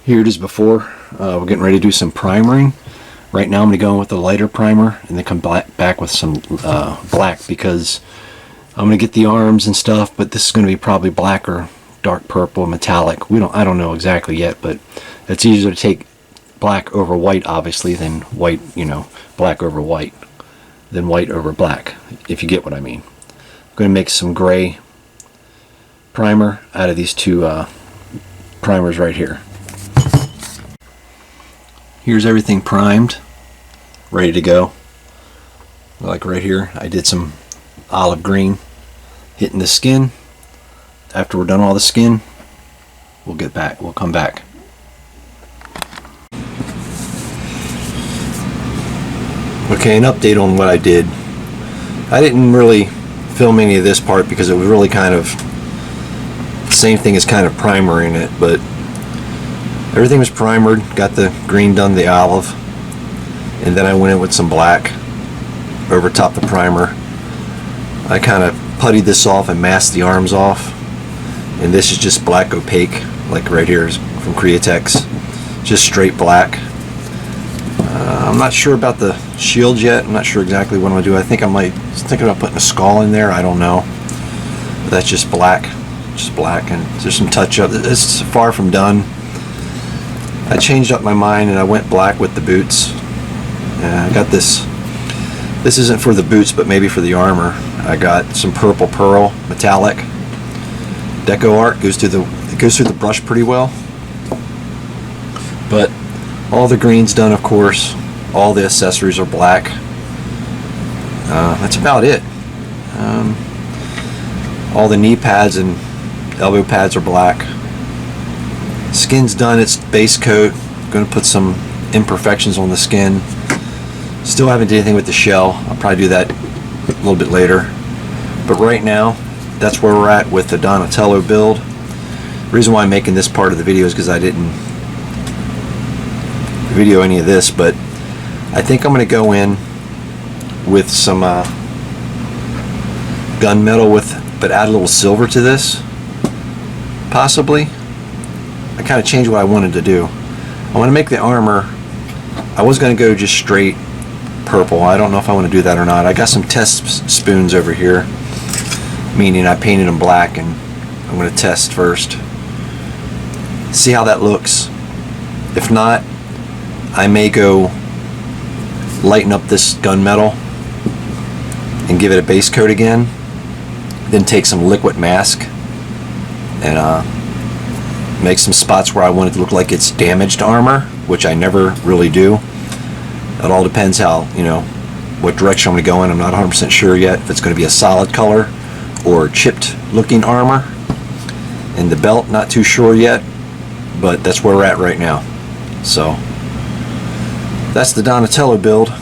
Here it is before. We're getting ready to do some primering. Right now I'm going to go in with a lighter primer and then come back with some black, because I'm going to get the arms and stuff, but this is going to be probably black or dark purple, metallic. I don't know exactly yet, but it's easier to take black over white, obviously, than white, black over white, than white over black, if you get what I mean. I'm going to make some gray primer out of these two primers right here. Here's everything primed, ready to go. Like right here, I did some olive green hitting the skin. After we're done all the skin, we'll come back. Okay, an update on what I did. I didn't really film any of this part because it was really kind of the same thing as kind of primering it, but everything was primered, got the green done, the olive, and then I went in with some black over top the primer. I kind of puttied this off and masked the arms off, and this is just black opaque, like right here is from Createx, just straight black. I'm not sure about the shield yet. I'm not sure exactly what I'm going to do. I think I might thinking about putting a skull in there. I don't know. But that's just black, and there's some touch up. It's far from done. I changed up my mind and I went black with the boots. I got this. This isn't for the boots, but maybe for the armor. I got some purple pearl metallic deco art. It goes through the brush pretty well. But all the green's done, of course. All the accessories are black. That's about it. All the knee pads and elbow pads are black. Skin's done its base coat. Going to put some imperfections on the skin. Still haven't done anything with the shell. I'll probably do that a little bit later. But right now, that's where we're at with the Donatello build. The reason why I'm making this part of the video is because I didn't video any of this, but I think I'm going to go in with some gunmetal, but add a little silver to this, possibly. I kind of changed what I wanted to do. I want to make the armor. I was going to go just straight purple. I don't know if I want to do that or not. I got some test spoons over here, meaning I painted them black, and I'm going to test first, see how that looks. If not, I may go lighten up this gunmetal and give it a base coat again, then take some liquid mask and make some spots where I want it to look like it's damaged armor, which I never really do. It all depends how, what direction I'm going to go in. I'm not 100% sure yet if it's going to be a solid color or chipped looking armor. And the belt, not too sure yet, but that's where we're at right now. So that's the Donatello build.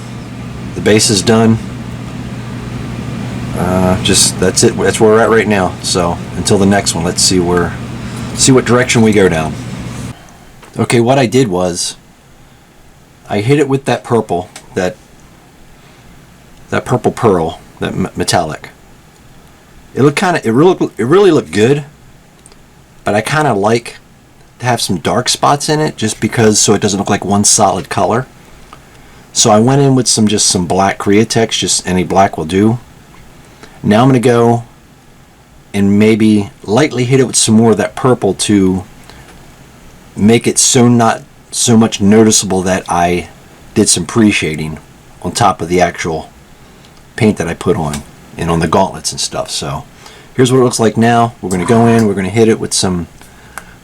The base is done. That's it. That's where we're at right now. So until the next one, let's see what direction we go down. Okay, what I did was I hit it with that purple, that purple pearl, that metallic. It really looked good, but I kind of like to have some dark spots in it, just because so it doesn't look like one solid color. So I went in with some black Createx, just any black will do. Now I'm going to go and maybe lightly hit it with some more of that purple to make it so not so much noticeable that I did some pre-shading on top of the actual paint that I put on and on the gauntlets and stuff. So here's what it looks like now. We're going to go in, we're going to hit it with some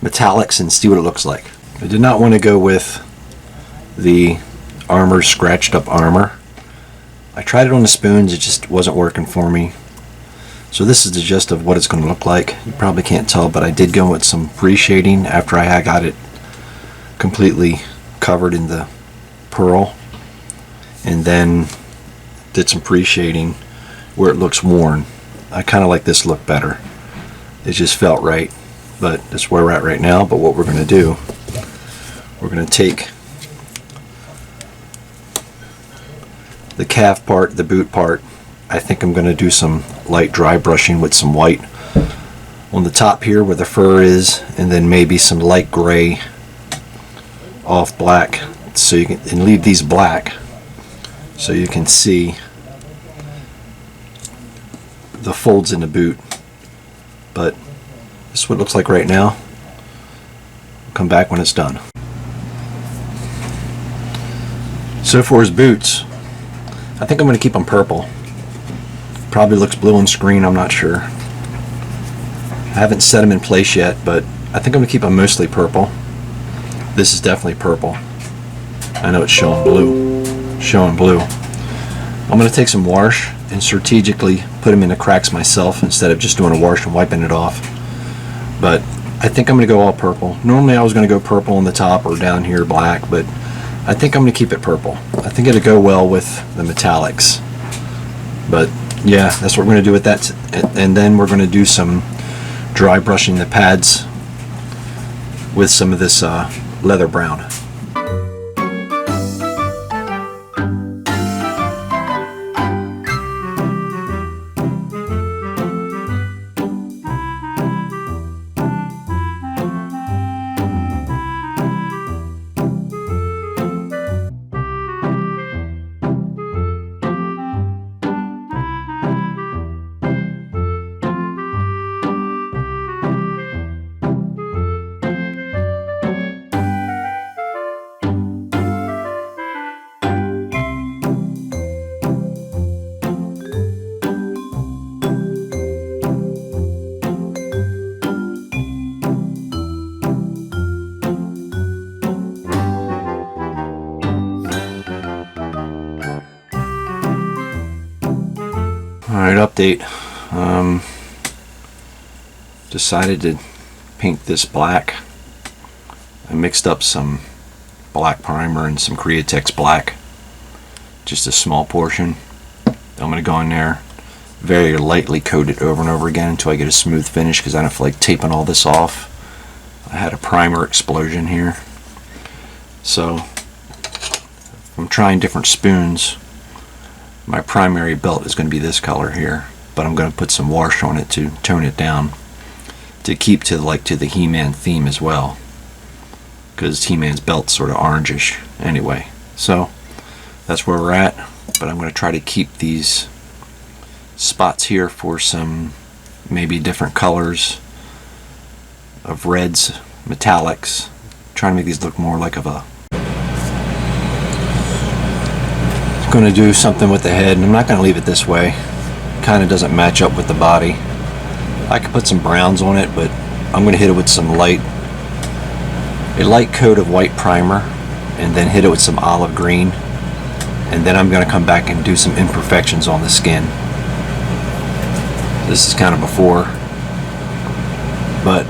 metallics and see what it looks like. I did not want to go with the armor, scratched up armor. I tried it on the spoons, it just wasn't working for me. So this is the gist of what it's going to look like. You probably can't tell, but I did go with some pre-shading after I got it completely covered in the pearl, and then did some pre-shading where it looks worn. I kind of like this look better. It just felt right, but that's where we're at right now. But what we're going to do, we're going to take the calf part, the boot part. I think I'm going to do some light dry brushing with some white on the top here where the fur is, and then maybe some light gray off black, so you can, and leave these black so you can see the folds in the boot. But this is what it looks like right now. I'll come back when it's done. So for his boots, I think I'm going to keep them purple. Probably looks blue on screen, I'm not sure. I haven't set them in place yet, but I think I'm going to keep them mostly purple. This is definitely purple. I know it's showing blue. Showing blue. I'm going to take some wash and strategically put them in the cracks myself instead of just doing a wash and wiping it off. But I think I'm going to go all purple. Normally I was going to go purple on the top or down here black, but I think I'm going to keep it purple. I think it'll go well with the metallics. But yeah, that's what we're going to do with that. And then we're going to do some dry brushing the pads with some of this leather brown. Alright, update. Decided to paint this black. I mixed up some black primer and some Createx black. Just a small portion. I'm going to go in there, very lightly coat it over and over again until I get a smooth finish, because I don't feel like taping all this off. I had a primer explosion here. So I'm trying different spoons. My primary belt is going to be this color here, but I'm going to put some wash on it to tone it down to keep to the He-Man theme as well, because He-Man's belt's sort of orangish anyway. So that's where we're at, but I'm going to try to keep these spots here for some maybe different colors of reds, metallics, trying to make these look more like of a going to do something with the head, and I'm not going to leave it this way. Kind of doesn't match up with the body. I could put some browns on it, but I'm going to hit it with some a light coat of white primer, and then hit it with some olive green, and then I'm going to come back and do some imperfections on the skin. This is kind of before, but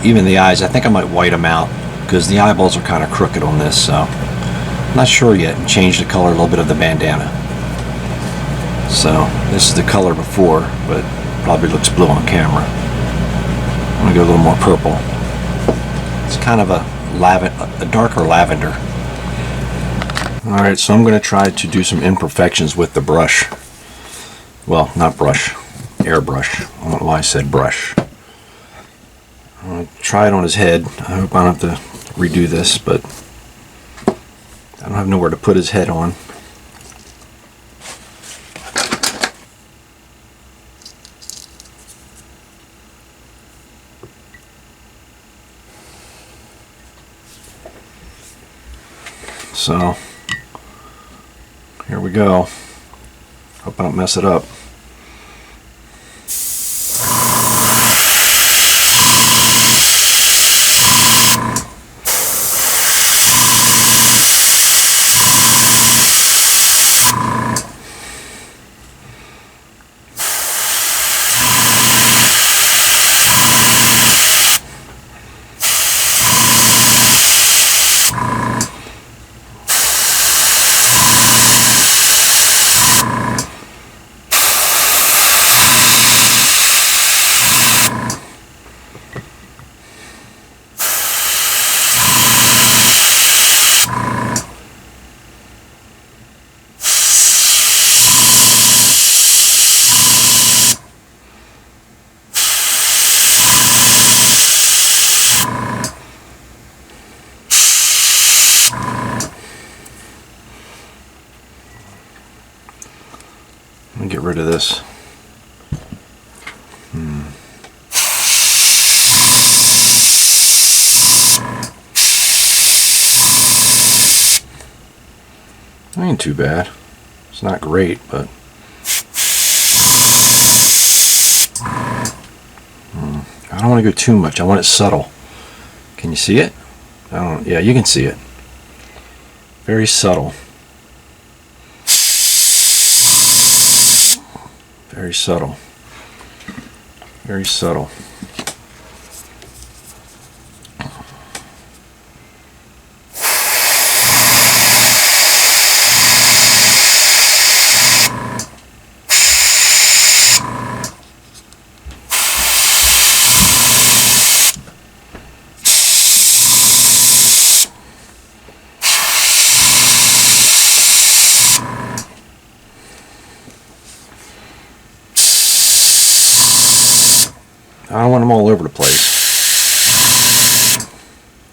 even the eyes, I think I might white them out because the eyeballs are kind of crooked on this, so not sure yet, and change the color a little bit of the bandana. So this is the color before, but probably looks blue on camera. I'm gonna go a little more purple. It's kind of a darker lavender. All right, so I'm gonna try to do some imperfections with the brush. Well, not brush, airbrush. I don't know why I said brush. I'm gonna try it on his head. I hope I don't have to redo this, but I don't have nowhere to put his head on. So, here we go. Hope I don't mess it up. get rid of this. Ain't too bad. It's not great, but I don't want to go too much. I want it subtle. Can you see it? Yeah, you can see it. Very subtle. Very subtle. Very subtle. I don't want them all over the place.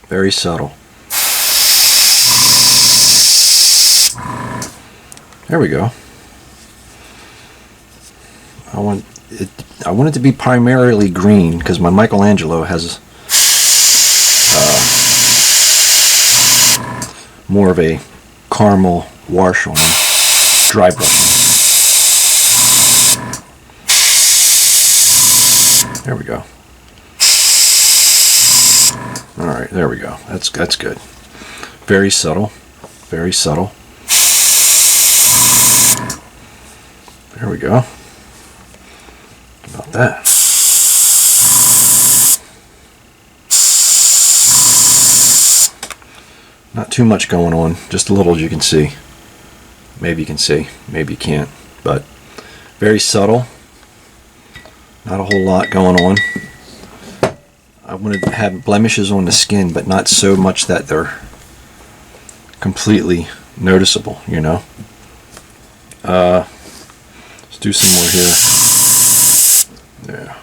Very subtle. There we go. I want it to be primarily green because my Michelangelo has more of a caramel wash on him, dry brushing. There we go. All right, there we go. That's good. Very subtle. Very subtle. There we go. How about that? Not too much going on, just a little as you can see. Maybe you can see, maybe you can't, but very subtle. Not a whole lot going on. I wanted to have blemishes on the skin, but not so much that they're completely noticeable, you know. Let's do some more here. Yeah.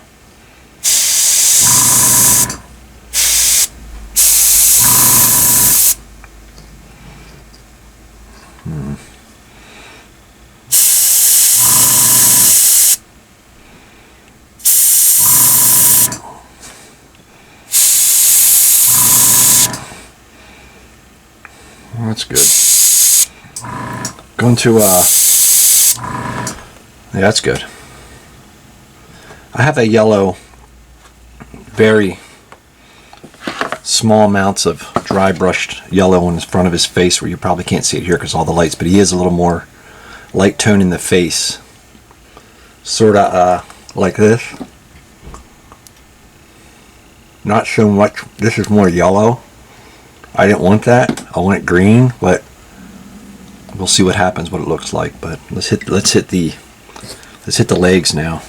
Well, that's good. Going to, yeah, that's good. I have a yellow, very small amounts of dry brushed yellow in the front of his face where you probably can't see it here because all the lights, but he is a little more light tone in the face. Sort of like this. Not so much, this is more yellow. I didn't want that. I want it green, but we'll see what happens, what it looks like. But let's hit the legs now.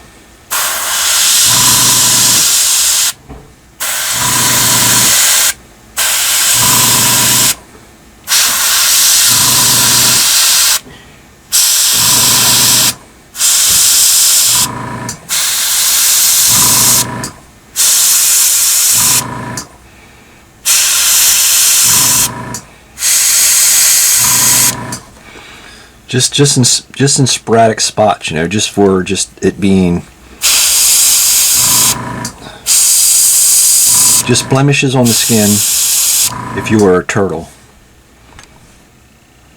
Just in sporadic spots, you know, just for it being just blemishes on the skin. If you were a turtle,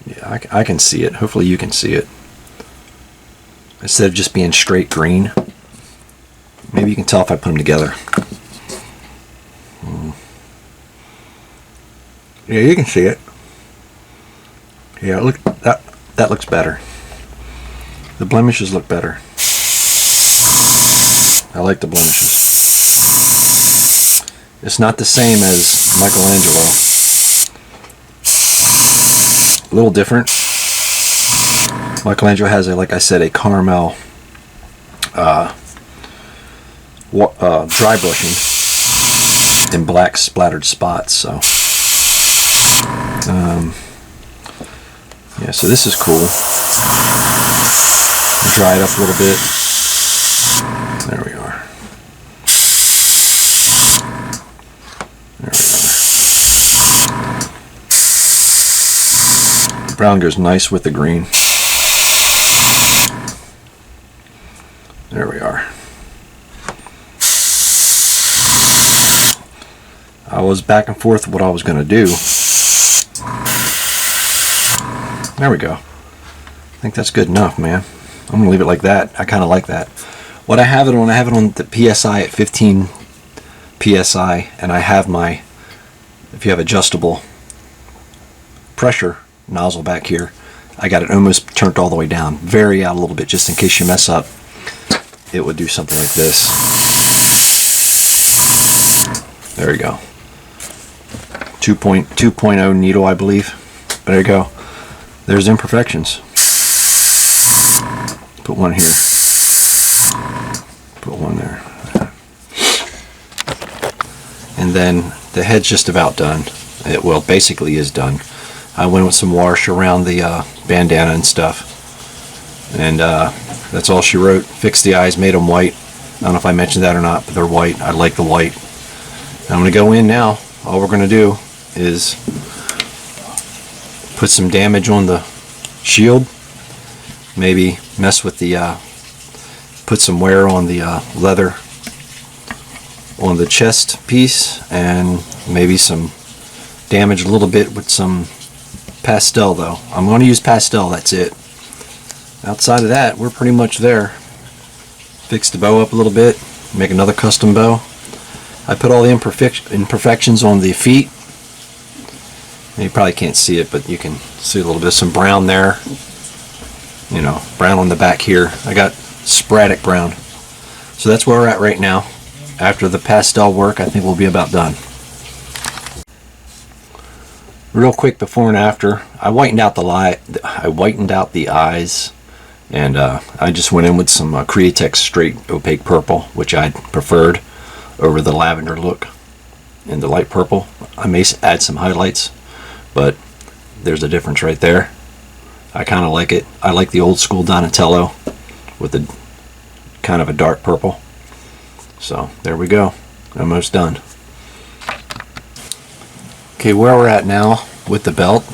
yeah, I can see it. Hopefully you can see it. Instead of just being straight green, maybe you can tell if I put them together. Yeah, you can see it. Yeah, look, that looks better. The blemishes look better. I like the blemishes. It's not the same as Michelangelo. A little different. Michelangelo has, like I said, a caramel dry brushing and black splattered spots. So yeah, so this is cool. Dry it up a little bit. There we are. There we are. The brown goes nice with the green. was back and forth what I was going to do. There we go. I think that's good enough, man. I'm going to leave it like that. I kind of like that. What I have it on the PSI at 15 PSI, and I have my, if you have adjustable pressure nozzle back here, I got it almost turned all the way down. Vary out a little bit just in case you mess up. It would do something like this. There you go. 2.0 needle, I believe. There you go. There's imperfections. Put one here. Put one there. And then the head's just about done. It, well, basically is done. I went with some wash around the bandana and stuff. And that's all she wrote. Fixed the eyes, made them white. I don't know if I mentioned that or not, but they're white. I like the white. And I'm going to go in now. All we're going to do is put some damage on the shield. Maybe mess with the, put some wear on the leather on the chest piece, and maybe some damage a little bit with some pastel though. I'm going to use pastel, that's it. Outside of that, we're pretty much there. Fix the bow up a little bit, make another custom bow. I put all the imperfections on the feet. You probably can't see it, but you can see a little bit of some brown there. You know, brown on the back here. I got sporadic brown. So that's where we're at right now. After the pastel work, I think we'll be about done. Real quick before and after, I whitened out the eyes, and I just went in with some Createx straight opaque purple, which I preferred over the lavender look and the light purple. I may add some highlights, but there's a difference right there. I kind of like it. I like the old school Donatello with the kind of a dark purple. So there we go, almost done. Okay, where we're at now with the belt,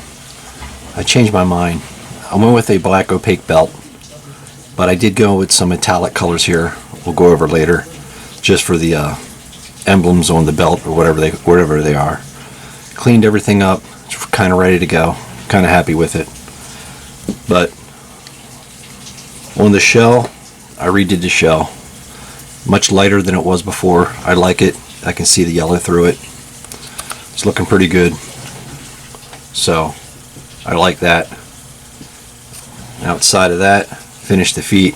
I changed my mind. I went with a black opaque belt, but I did go with some metallic colors here. We'll go over later, just for the emblems on the belt or whatever they are. Cleaned everything up, it's kind of ready to go. Kind of happy with it. But on the shell, I redid the shell. Much lighter than it was before. I like it. I can see the yellow through it. It's looking pretty good. So I like that. Outside of that, finished the feet.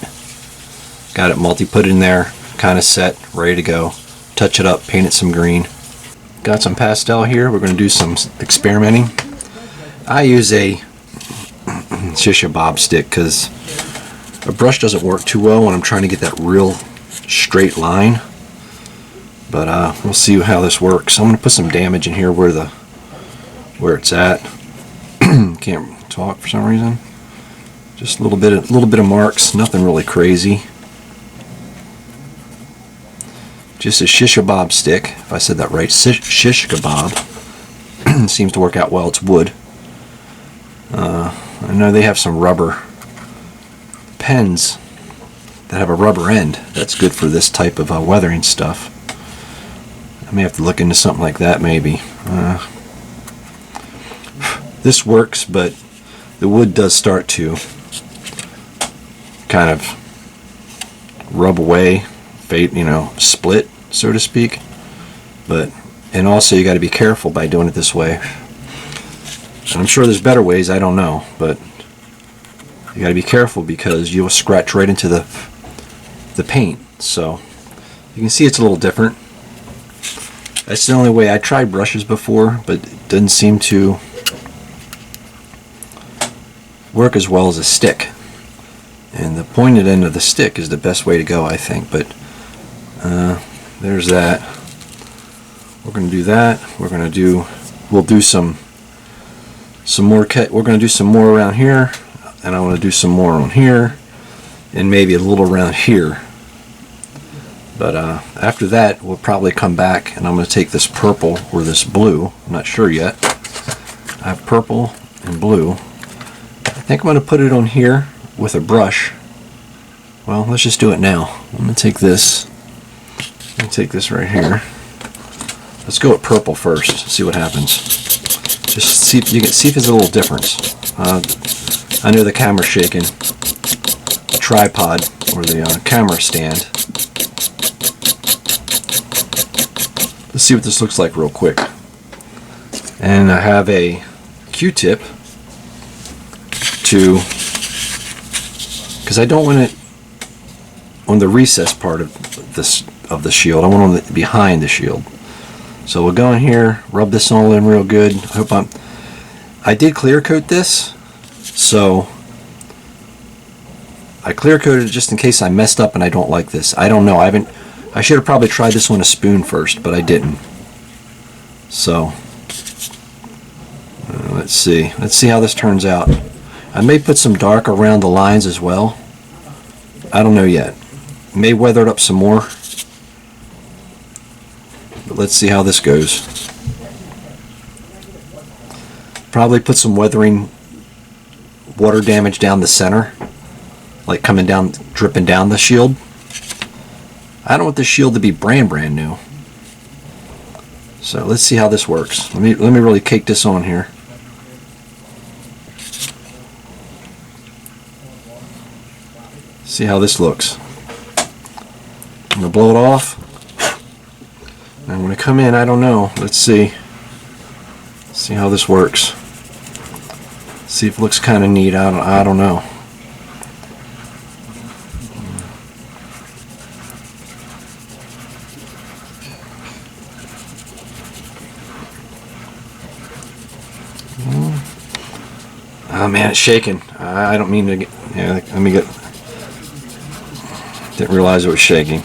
Got it multi-put in there, kind of set, ready to go. Touch it up, paint it some green. Got some pastel here. We're going to do some experimenting. I use a shish kebab stick because a brush doesn't work too well when I'm trying to get that real straight line. But we'll see how this works. I'm going to put some damage in here where it's at. Can't talk for some reason. Just a little bit of marks. Nothing really crazy. Just a shish kebab stick. If I said that right, shish kebab. Seems to work out well. It's wood. I know they have some rubber pens that have a rubber end. That's good for this type of weathering stuff. I may have to look into something like that maybe. This works, but the wood does start to kind of rub away, fade, split, so to speak. And also you got to be careful by doing it this way. I'm sure there's better ways, I don't know, but you got to be careful because you'll scratch right into the paint. So you can see it's a little different. That's the only way. I tried brushes before, but it doesn't seem to work as well as a stick. And the pointed end of the stick is the best way to go, I think. But there's that. We're going to do that. We'll do some more cut. We're going to do some more around here, and I want to do some more on here, and maybe a little around here. But after that, we'll probably come back, and I'm going to take this purple or this blue. I'm not sure yet. I have purple and blue. I think I'm going to put it on here with a brush. Well, let's just do it now. I'm going to take this. Let me take this right here. Let's go with purple first. See what happens. Just see if you can see if there's a little difference. I know the camera's shaking. The tripod or the camera stand. Let's see what this looks like real quick. And I have a Q-tip to, because I don't want it on the recess part of the shield. I want it on the, behind the shield. So we'll go in here, rub this all in real good. I did clear coat this, so I clear coated it just in case I messed up and I don't like this. I don't know. I should have probably tried this on a spoon first, but I didn't. So let's see. Let's see how this turns out. I may put some dark around the lines as well. I don't know yet. May weather it up some more. But let's see how this goes. Probably put some weathering water damage down the center, like coming down, dripping down the shield. I don't want the shield to be brand new. So let's see how this works. Let me really cake this on here. See how this looks. I'm gonna blow it off. I'm gonna come in. I don't know. Let's see. See how this works. See if it looks kind of neat. I don't know. Oh man, it's shaking. I don't mean to get. Yeah, let me get. Didn't realize it was shaking.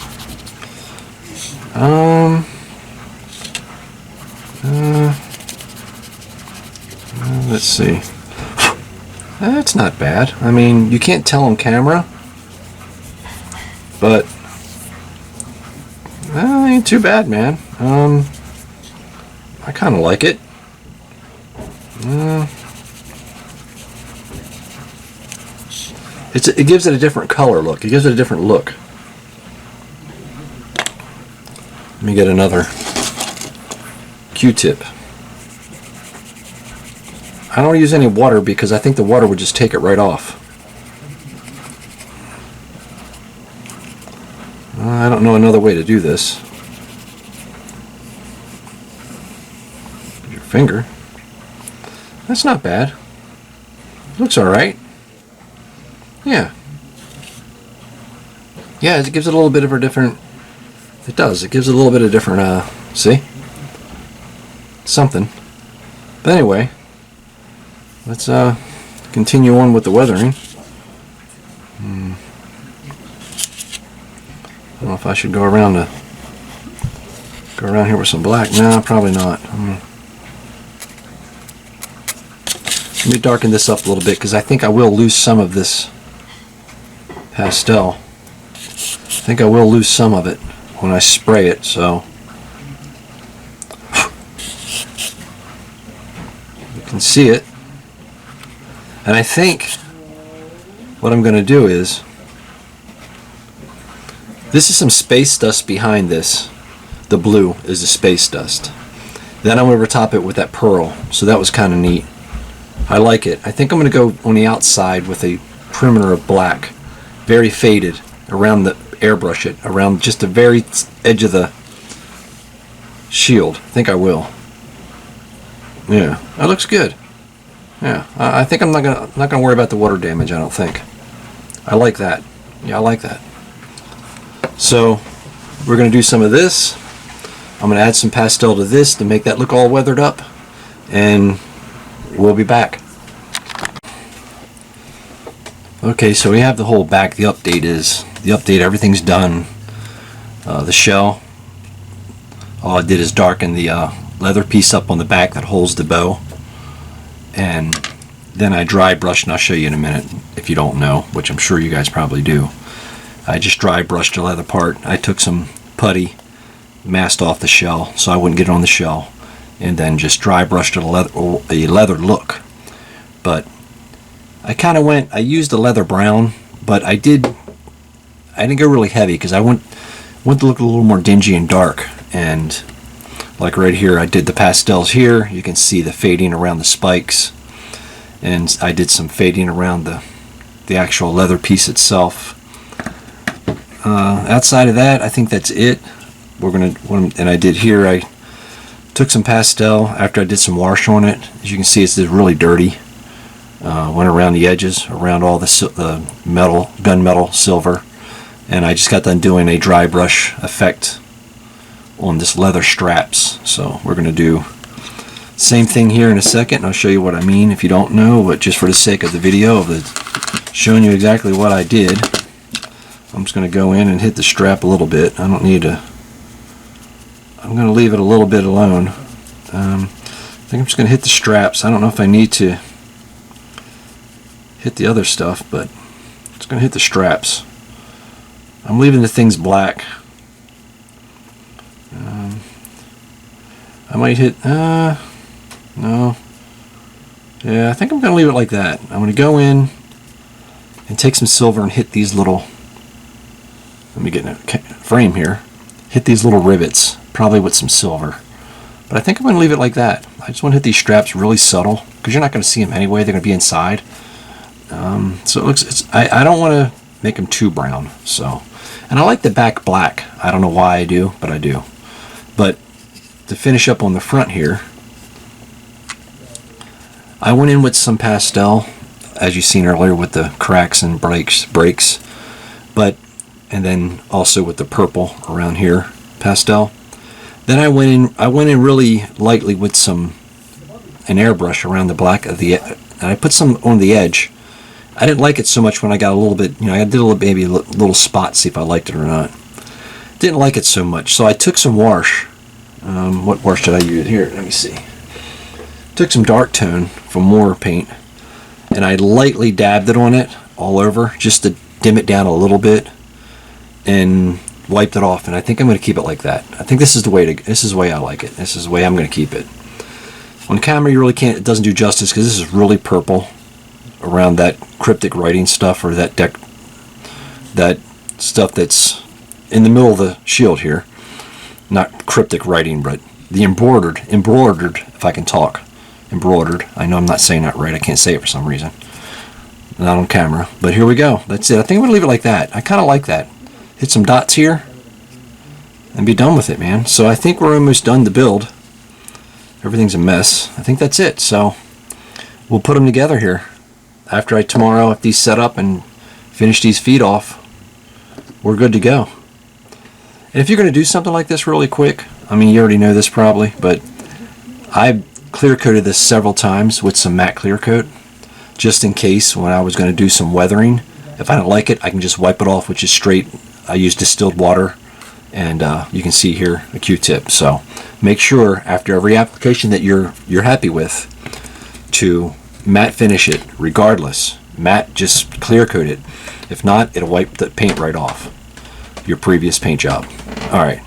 Let's see. That's not bad. I mean, you can't tell on camera, but ain't too bad, man. I kind of like it. It gives it a different color look. It gives it a different look. Let me get another Q-tip. I don't use any water because I think the water would just take it right off. I don't know another way to do this. Your finger. That's not bad. Looks alright. Yeah. Yeah, it gives it a little bit of a different... It does. It gives it a little bit of different, see? Something. But anyway, let's continue on with the weathering. I don't know if I should go around here with some black. No, probably not. Let me darken this up a little bit because I think I will lose some of this pastel. I think I will lose some of it when I spray it, so you can see it. And I think what I'm going to do is, this is some space dust behind this. The blue is the space dust. Then I'm going to overtop it with that pearl, so that was kind of neat. I like it. I think I'm going to go on the outside with a perimeter of black, very faded, around the airbrush it, around just the very edge of the shield. I think I will. Yeah, that looks good. Yeah, I think I'm not gonna worry about the water damage. I don't think. I like that. Yeah, I like that. So we're gonna do some of this. I'm gonna add some pastel to this to make that look all weathered up, and we'll be back. Okay, so we have the whole back. The update. Everything's done. The shell. All I did is darken the leather piece up on the back that holds the bow, and then I dry brushed, and I'll show you in a minute if you don't know, which I'm sure you guys probably do. I just dry brushed the leather part. I took some putty, masked off the shell so I wouldn't get it on the shell, and then just dry brushed a leather look. But I used the leather brown, but I didn't go really heavy because I went to look a little more dingy and dark, and Like right here, I did the pastels here. You can see the fading around the spikes, and I did some fading around the actual leather piece itself. Outside of that, I think that's it. And I did here, I took some pastel after I did some wash on it. As you can see, it's really dirty. Went around the edges, around all the metal, gunmetal silver, and I just got done doing a dry brush effect on this leather straps. So we're going to do same thing here in a second, and I'll show you what I mean if you don't know, but just for the sake of the video of showing you exactly what I did, I'm just going to go in and hit the strap a little bit. I don't need to, I'm going to leave it a little bit alone. I think I'm just going to hit the straps. I don't know if I need to hit the other stuff, but I'm just going to hit the straps. I'm leaving the things black. I might hit, no. Yeah, I think I'm going to leave it like that. I'm going to go in and take some silver and hit these little, let me get in a frame here, hit these little rivets, probably with some silver. But I think I'm going to leave it like that. I just want to hit these straps really subtle, because you're not going to see them anyway. They're going to be inside. So it looks, I don't want to make them too brown. So, and I like the back black. I don't know why I do, but I do. But to finish up on the front here, I went in with some pastel, as you've seen earlier, with the cracks and breaks, but, and then also with the purple around here, pastel. Then I went in really lightly with an airbrush around the black of the, and I put some on the edge. I didn't like it so much when I got a little bit, I did a little, maybe a little spot, see if I liked it or not. Didn't like it so much, so I took some wash. What wash did I use? Here, let me see. Took some dark tone from Moore paint, and I lightly dabbed it on it all over, just to dim it down a little bit, and wiped it off. And I think I'm going to keep it like that. I think this is the way the way I like it. This is the way I'm going to keep it. On camera, you really can't. It doesn't do justice because this is really purple around that cryptic writing stuff, or that stuff that's in the middle of the shield here. Not cryptic writing, but the embroidered, if I can talk. Embroidered. I know I'm not saying that right. I can't say it for some reason. Not on camera. But here we go. That's it. I think I'm going to leave it like that. I kind of like that. Hit some dots here and be done with it, man. So I think we're almost done to build. Everything's a mess. I think that's it. So we'll put them together here. After tomorrow, if these set up and finish these feet off, we're good to go. And if you're going to do something like this really quick, I mean, you already know this probably, but I clear coated this several times with some matte clear coat, just in case when I was going to do some weathering. If I don't like it, I can just wipe it off, which is straight. I use distilled water, and you can see here a Q-tip. So make sure after every application that you're happy with to matte finish it, regardless. Matte, just clear coat it. If not, it'll wipe the paint right off your previous paint job. All right.